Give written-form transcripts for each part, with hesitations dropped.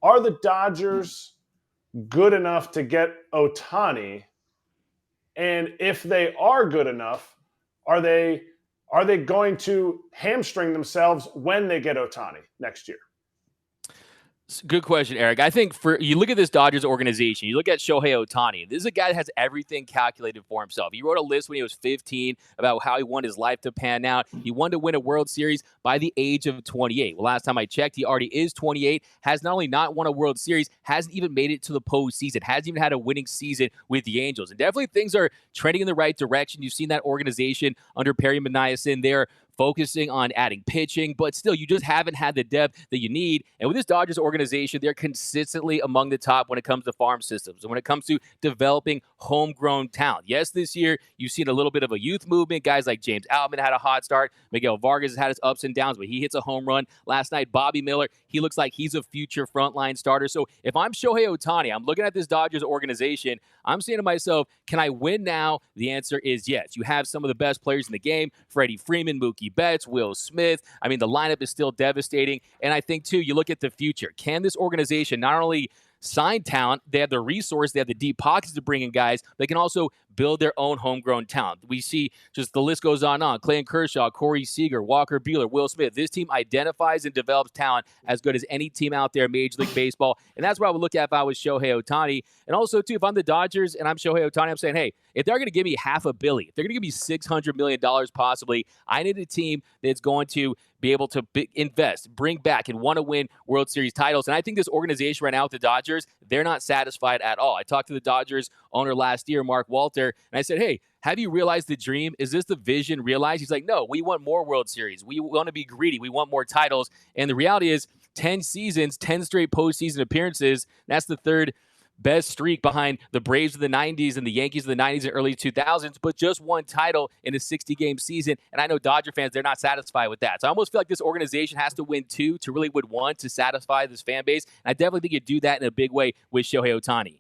are the Dodgers good enough to get Ohtani? And if they are good enough, are they going to hamstring themselves when they get Ohtani next year? Good question, Eric. I think you look at this Dodgers organization, you look at Shohei Ohtani. This is a guy that has everything calculated for himself. He wrote a list when he was 15 about how he wanted his life to pan out. He wanted to win a World Series by the age of 28. Well, last time I checked, he already is 28, has not only not won a World Series, hasn't even made it to the postseason, hasn't even had a winning season with the Angels. And definitely things are trending in the right direction. You've seen that organization under Perry Manayasin there focusing on adding pitching, but still, you just haven't had the depth that you need. And with this Dodgers organization, they're consistently among the top when it comes to farm systems and when it comes to developing homegrown talent. Yes, this year, you've seen a little bit of a youth movement. Guys like James Outman had a hot start. Miguel Vargas has had his ups and downs, but he hits a home run. Last night, Bobby Miller, he looks like he's a future frontline starter. So if I'm Shohei Ohtani, I'm looking at this Dodgers organization, I'm saying to myself, can I win now? The answer is yes. You have some of the best players in the game, Freddie Freeman, Mookie Betts, Will Smith. I mean, the lineup is still devastating. And I think, too, you look at the future. Can this organization not only sign talent, they have the resource, they have the deep pockets to bring in guys, they can also build their own homegrown talent. We see just the list goes on. Clayton Kershaw, Corey Seager, Walker Buehler, Will Smith. This team identifies and develops talent as good as any team out there in Major League Baseball. And that's what I would look at if I was Shohei Ohtani. And also, too, if I'm the Dodgers and I'm Shohei Ohtani, I'm saying, hey, if they're going to give me $500 million, if they're going to give me $600 million possibly, I need a team that's going to be able to invest, bring back, and want to win World Series titles. And I think this organization right now with the Dodgers, they're not satisfied at all. I talked to the Dodgers owner last year, Mark Walter, and I said, hey, have you realized the dream? Is this the vision realized? He's like, no, we want more World Series. We want to be greedy. We want more titles. And the reality is 10 seasons, 10 straight postseason appearances, that's the third best streak behind the Braves of the 90s and the Yankees of the 90s and early 2000s, but just one title in a 60-game season. And I know Dodger fans, they're not satisfied with that. So I almost feel like this organization has to win two to really win one to satisfy this fan base. And I definitely think you do that in a big way with Shohei Ohtani.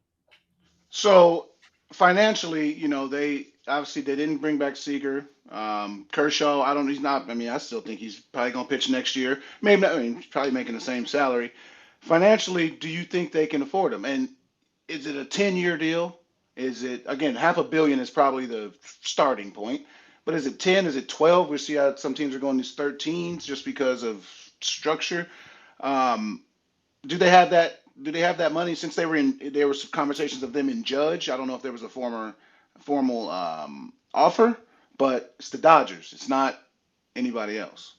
So financially, they didn't bring back Seager. Kershaw, I still think he's probably going to pitch next year. Maybe not, he's probably making the same salary. Financially, do you think they can afford him? And is it a 10-year deal? Is it, again, $500 million is probably the starting point, but is it 10? Is it 12? We see how some teams are going these 13s just because of structure. Do they have that? Do they have that money? Since there were some conversations of them in Judge. I don't know if there was a formal offer, but it's the Dodgers. It's not anybody else.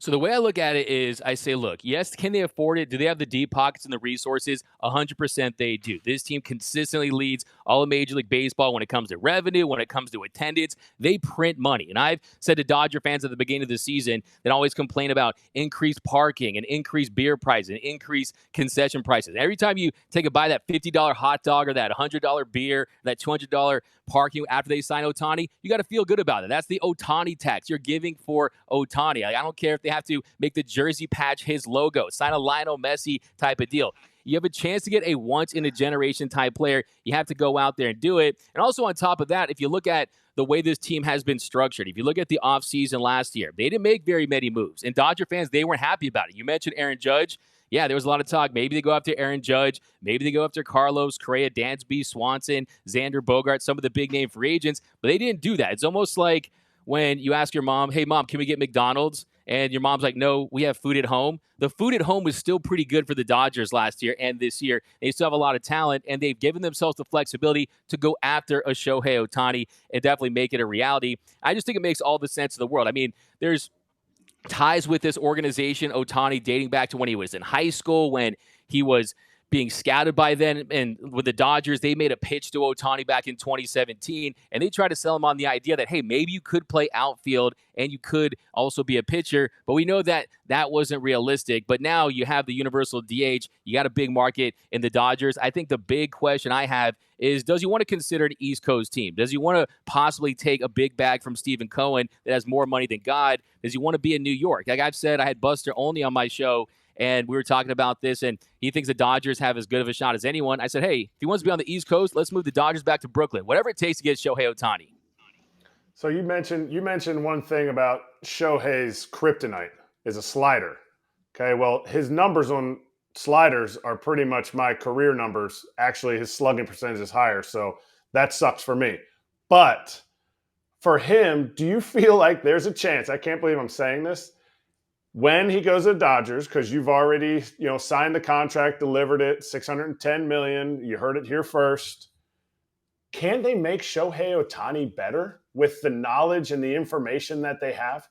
So the way I look at it is I say, look, yes, can they afford it? Do they have the deep pockets and the resources? 100% they do. This team consistently leads all of Major League Baseball when it comes to revenue, when it comes to attendance. They print money. And I've said to Dodger fans at the beginning of the season that always complain about increased parking and increased beer prices and increased concession prices. Every time you take a bite of that $50 hot dog or that $100 beer, that $200 parking after they sign Ohtani, you got to feel good about it. That's the Ohtani tax you're giving for Ohtani. I don't care if they have to make the jersey patch his logo, sign a Lionel Messi type of deal. You have a chance to get a once-in-a-generation type player. You have to go out there and do it. And also on top of that, if you look at the way this team has been structured, if you look at the offseason last year, they didn't make very many moves. And Dodger fans, they weren't happy about it. You mentioned Aaron Judge. Yeah, there was a lot of talk. Maybe they go after Aaron Judge. Maybe they go after Carlos Correa, Dansby Swanson, Xander Bogaerts, some of the big-name free agents. But they didn't do that. It's almost like when you ask your mom, hey, Mom, can we get McDonald's? And your mom's like, no, we have food at home. The food at home was still pretty good for the Dodgers last year and this year. They still have a lot of talent, and they've given themselves the flexibility to go after a Shohei Ohtani and definitely make it a reality. I just think it makes all the sense in the world. I mean, there's ties with this organization, Ohtani, dating back to when he was in high school, when he was being scouted by then. And with the Dodgers, they made a pitch to Ohtani back in 2017, and they tried to sell him on the idea that, hey, maybe you could play outfield and you could also be a pitcher. But we know that that wasn't realistic. But now you have the universal DH. You got a big market in the Dodgers. I think the big question I have is, does he want to consider an East Coast team? Does he want to possibly take a big bag from Stephen Cohen that has more money than God? Does he want to be in New York? Like I've said, I had Buster Olney on my show, and we were talking about this, and he thinks the Dodgers have as good of a shot as anyone. I said, hey, if he wants to be on the East Coast, let's move the Dodgers back to Brooklyn. Whatever it takes to get Shohei Ohtani. So you mentioned one thing about Shohei's kryptonite is a slider. Okay, well, his numbers on sliders are pretty much my career numbers. Actually, his slugging percentage is higher, so that sucks for me. But for him, do you feel like there's a chance? I can't believe I'm saying this. When he goes to the Dodgers, because you've already, signed the contract, delivered it, $610 million. You heard it here first. Can they make Shohei Ohtani better with the knowledge and the information that they have?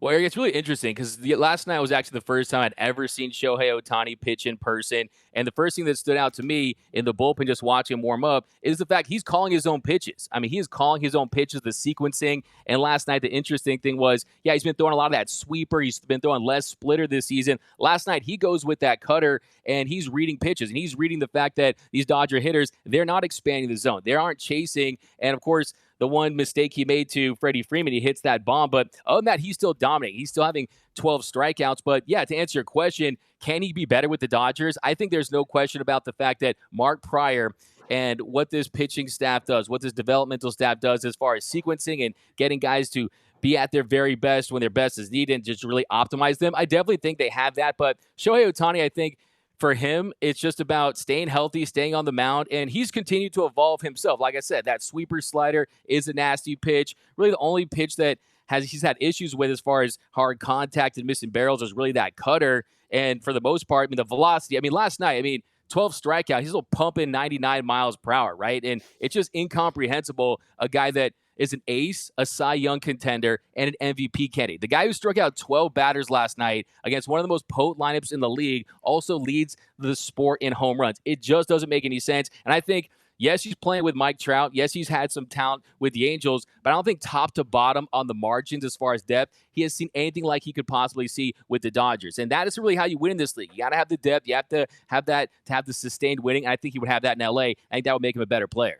Well, Eric, it's really interesting because last night was actually the first time I'd ever seen Shohei Ohtani pitch in person. And the first thing that stood out to me in the bullpen, just watching him warm up, is the fact he's calling his own pitches. I mean, he is calling his own pitches, the sequencing. And last night, the interesting thing was, he's been throwing a lot of that sweeper. He's been throwing less splitter this season. Last night, he goes with that cutter, and he's reading pitches. And he's reading the fact that these Dodger hitters, they're not expanding the zone. They aren't chasing. And, of course, the one mistake he made to Freddie Freeman, he hits that bomb. But other than that, he's still dominating. He's still having 12 strikeouts. But yeah, to answer your question, can he be better with the Dodgers? I think there's no question about the fact that Mark Pryor and what this pitching staff does, what this developmental staff does as far as sequencing and getting guys to be at their very best when their best is needed and just really optimize them. I definitely think they have that. But Shohei Ohtani, I think, for him, it's just about staying healthy, staying on the mound, and he's continued to evolve himself. Like I said, that sweeper slider is a nasty pitch. Really, the only pitch that he's had issues with as far as hard contact and missing barrels is really that cutter. And for the most part, the velocity. Last night, 12 strikeouts, he's still pumping 99 miles per hour, right? And it's just incomprehensible, a guy that is an ace, a Cy Young contender, and an MVP candidate. The guy who struck out 12 batters last night against one of the most potent lineups in the league also leads the sport in home runs. It just doesn't make any sense. And I think, yes, he's playing with Mike Trout. Yes, he's had some talent with the Angels, but I don't think top to bottom on the margins as far as depth, he has seen anything like he could possibly see with the Dodgers. And that is really how you win in this league. You got to have the depth. You have to have that to have the sustained winning. And I think he would have that in LA. I think that would make him a better player.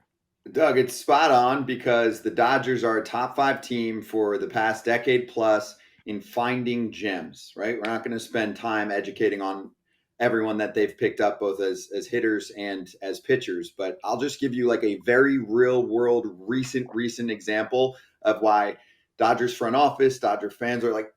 Doug, it's spot on because the Dodgers are a top 5 team for the past decade plus in finding gems, right? We're not going to spend time educating on everyone that they've picked up both as hitters and as pitchers, but I'll just give you like a very real world recent example of why Dodgers front office, Dodger fans are like,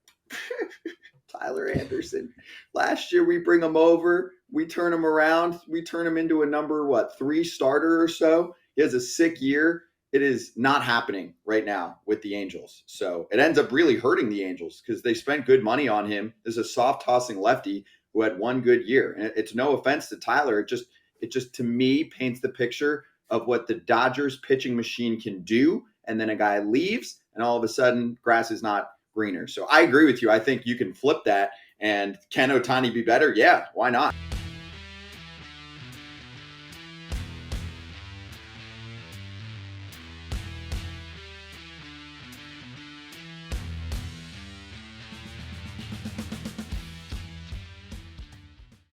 Tyler Anderson. Last year we bring him over, we turn him around, we turn him into a number 3 starter or so. He has a sick year. It is not happening right now with the Angels. So it ends up really hurting the Angels because they spent good money on him. This is a soft tossing lefty who had one good year. And it's no offense to Tyler. It just to me paints the picture of what the Dodgers pitching machine can do. And then a guy leaves and all of a sudden grass is not greener. So I agree with you. I think you can flip that. And can Ohtani be better? Yeah, why not?